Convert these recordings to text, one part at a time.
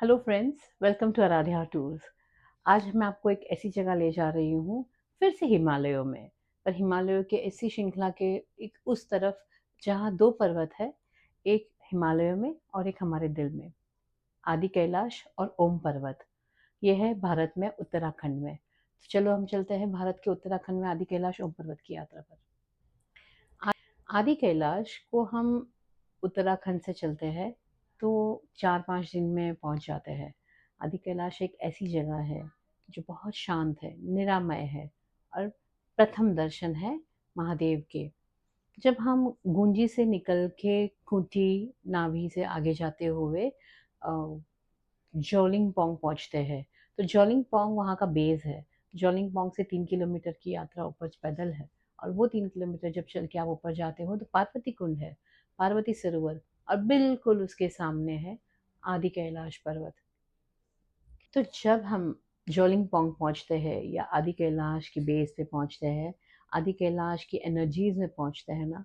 Hello friends, welcome to Aradhya tours. आज मैं आपको एक ऐसी जगह ले जा रही हूँ, फिर से हिमालयों में। पर हिमालयों के ऐसी श्रृंखला के एक उस तरफ जहाँ दो पर्वत है, एक हिमालयों में और एक हमारे दिल में। आदि कैलाश और ओम पर्वत। ये है भारत में, उत्तराखंड में। तो चलो हम चलते हैं भारत के उत्तराखंड में आदि कैलाश ओम पर्वत की यात्रा पर। आदि कैलाश को हम उत्तराखंड से चलते हैं तो 4-5 दिन में पहुंच जाते हैं। आदि कैलाश एक ऐसी जगह है जो बहुत शांत है, निरामय है और प्रथम दर्शन है महादेव के। जब हम गुंजी से निकल के खूंटी नाभि से आगे जाते हुए जोलिंग पोंग पहुंचते हैं, तो जोलिंग पोंग वहाँ का बेस है। जोलिंग पोंग से 3 किलोमीटर की यात्रा ऊपर पैदल है। और वो 3 किलोमीटर जब चल के आप ऊपर जाते हो तो पार्वती कुंड है, पार्वती सरोवर। और बिल्कुल उसके सामने है आदि कैलाश पर्वत। तो जब हम जोलिंग पोंग पहुंचते हैं या आदि कैलाश की बेस पे पहुंचते हैं, आदि कैलाश की एनर्जीज में पहुंचते हैं ना,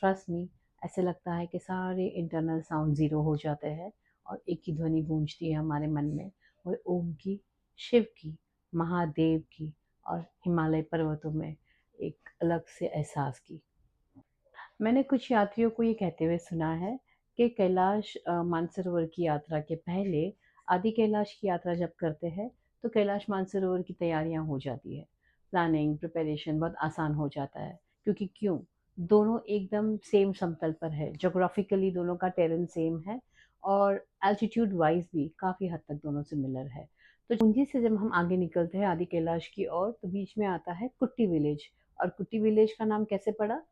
ट्रस्ट मी, ऐसे लगता है कि सारे इंटरनल साउंड ज़ीरो हो जाते हैं और एक ही ध्वनि गूंजती है हमारे मन में, वो ओम की, शिव की, महादेव की और हिमालय पर्वतों में एक अलग से एहसास की। मैंने कुछ यात्रियों को ये कहते हुए सुना है कि कैलाश मानसरोवर की यात्रा के पहले आदि कैलाश की यात्रा जब करते हैं तो कैलाश मानसरोवर की तैयारियां हो जाती है। प्लानिंग प्रिपरेशन बहुत आसान हो जाता है, क्योंकि क्यों, दोनों एकदम सेम समतल पर है, जोग्राफिकली दोनों का टेरेन सेम है और एल्टीट्यूड वाइज भी काफ़ी हद तक दोनों सिमिलर है। तो कुंजी से जब हम आगे निकलते हैं आदि कैलाश की ओर तो बीच में आता है कुट्टी विलेज। और कुट्टी विलेज का नाम कैसे पड़ा?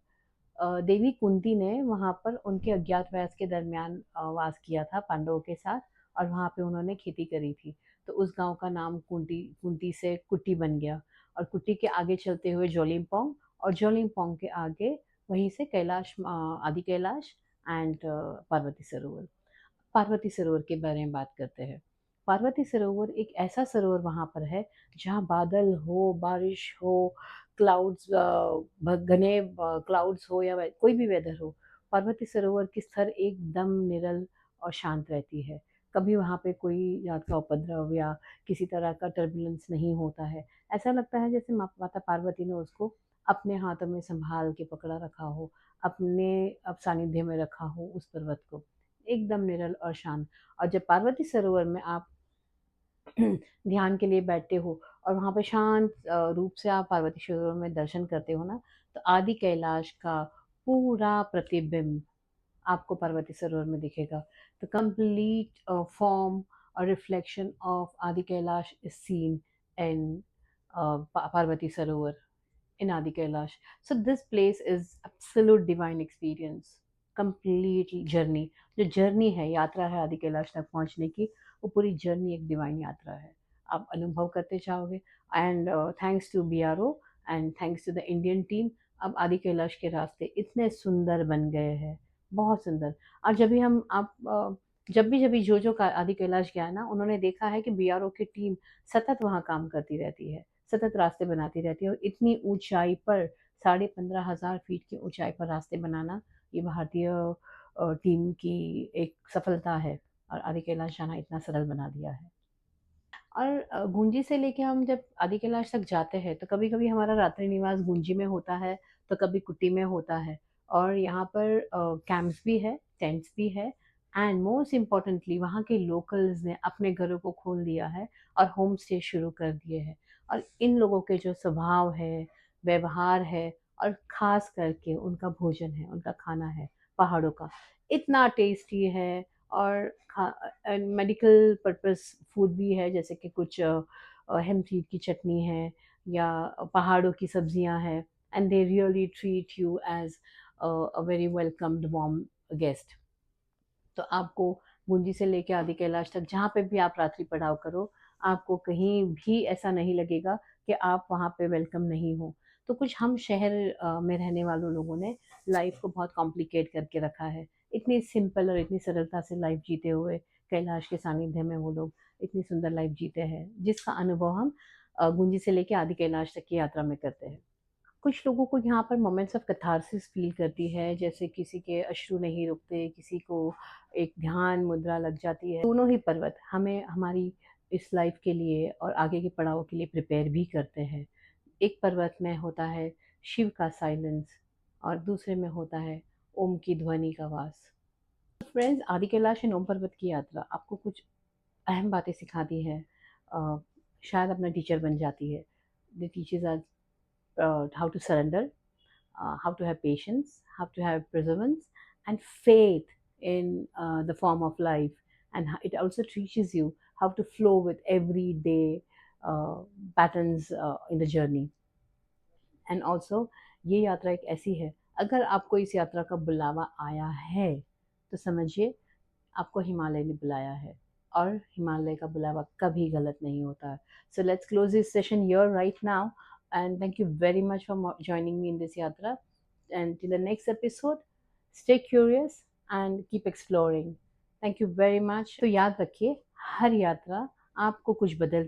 देवी कुंती ने वहाँ पर उनके अज्ञातवास के दरमियान वास किया था पांडवों के साथ। और वहाँ पे उन्होंने खेती करी थी। तो उस गांव का नाम कुंती कुंती से कुट्टी बन गया। और कुट्टी के आगे चलते हुए जोलिमपोंग, और जोलिमपोंग के आगे वहीं से कैलाश, आदि कैलाश एंड पार्वती सरोवर। पार्वती सरोवर के बारे में बात करते हैं। पार्वती सरोवर एक ऐसा सरोवर वहाँ पर है जहाँ बादल हो, बारिश हो, क्लाउड्स, घने क्लाउड्स हो या कोई भी वेदर हो, पार्वती सरोवर की स्तर एकदम निरल और शांत रहती है। कभी वहाँ पे कोई यात का उपद्रव या किसी तरह का टर्बुलेंस नहीं होता है। ऐसा लगता है जैसे माता पार्वती ने उसको अपने हाथों में संभाल के पकड़ा रखा हो, अपने अब सानिध्य में रखा हो उस पर्वत को। एकदम निरल और शांत। और जब पार्वती सरोवर में आप ध्यान के लिए बैठते हो और वहाँ पे शांत रूप से आप पार्वती सरोवर में दर्शन करते हो ना, तो आदि कैलाश का पूरा प्रतिबिंब आपको पार्वती सरोवर में दिखेगा। द कंप्लीट फॉर्म और रिफ्लेक्शन ऑफ आदि Kailash is seen in Parvati Sarovar in Adi Kailash. So this place is absolute divine experience, complete journey. जो जर्नी है, यात्रा है आदि कैलाश तक पहुंचने की, वो पूरी जर्नी एक डिवाइन यात्रा है। आप अनुभव करते जाओगे। And thanks to BRO and thanks to the Indian team, अब आदि कैलाश के रास्ते इतने सुंदर बन गए हैं, बहुत सुंदर। और जब भी हम आप जब भी जो का आदि कैलाश गया है ना, उन्होंने देखा है कि BRO की टीम सतत वहाँ काम करती रहती है, सतत रास्ते बनाती रहती है। और इतनी ऊंचाई पर, 15,500 फीट की ऊंचाई पर रास्ते बनाना, ये भारतीय टीम की एक सफलता है। और आदि कैलाश जाना इतना सरल बना दिया है। और गुंजी से लेके हम जब आदि कैलाश तक जाते हैं तो कभी कभी हमारा रात्रि निवास गुंजी में होता है, तो कभी कुट्टी में होता है। और यहाँ पर कैंप्स भी है, टेंट्स भी है। एंड मोस्ट इम्पॉर्टेंटली वहाँ के लोकल्स ने अपने घरों को खोल दिया है और होम स्टे शुरू कर दिए हैं। और इन लोगों के जो स्वभाव है, व्यवहार है, और खास करके उनका भोजन है, उनका खाना है पहाड़ों का, इतना टेस्टी है। और मेडिकल पर्पस फूड भी है, जैसे कि कुछ हेम्प सीड की चटनी है या पहाड़ों की सब्जियां हैं। And they really treat you as a very welcomed warm guest. तो आपको बूंदी से लेके आदि कैलाश तक जहाँ पे भी आप रात्रि पड़ाव करो, आपको कहीं भी ऐसा नहीं लगेगा कि आप वहाँ पे वेलकम नहीं हो। तो कुछ हम शहर में रहने वालों लोगों ने लाइफ को बहुत कॉम्प्लिकेट करके रखा है। इतनी सिंपल और इतनी सरलता से लाइफ जीते हुए कैलाश के सानिध्य में वो लोग इतनी सुंदर लाइफ जीते हैं, जिसका अनुभव हम गुंजी से लेके आदि कैलाश तक की यात्रा में करते हैं। कुछ लोगों को यहाँ पर मोमेंट्स ऑफ कैथारसिस फ़ील करती है, जैसे किसी के अश्रु नहीं रुकते, किसी को एक ध्यान मुद्रा लग जाती है। दोनों ही पर्वत हमें हमारी इस लाइफ़ के लिए और आगे के पड़ाव के लिए प्रिपेयर भी करते हैं। एक पर्वत में होता है शिव का साइलेंस और दूसरे में होता है ओम की ध्वनि का वास। फ्रेंड्स, आदि कैलाश एंड ओम पर्वत की यात्रा आपको कुछ अहम बातें सिखाती है। अ, शायद अपना टीचर बन जाती है। The teachers are how to surrender, how to have patience, how to have perseverance, and faith in the form of life. And it also teaches you how to flow with everyday patterns in the journey. And also ये यात्रा एक ऐसी है, अगर आपको इस यात्रा का बुलावा आया है तो समझिए आपको हिमालय ने बुलाया है, और हिमालय का बुलावा कभी गलत नहीं होता है। So let's close this session here right now, and thank you very much for joining me in this yatra, and till the next episode stay curious and keep exploring. Thank you very much. तो याद रखिए, हर यात्रा आपको कुछ बदल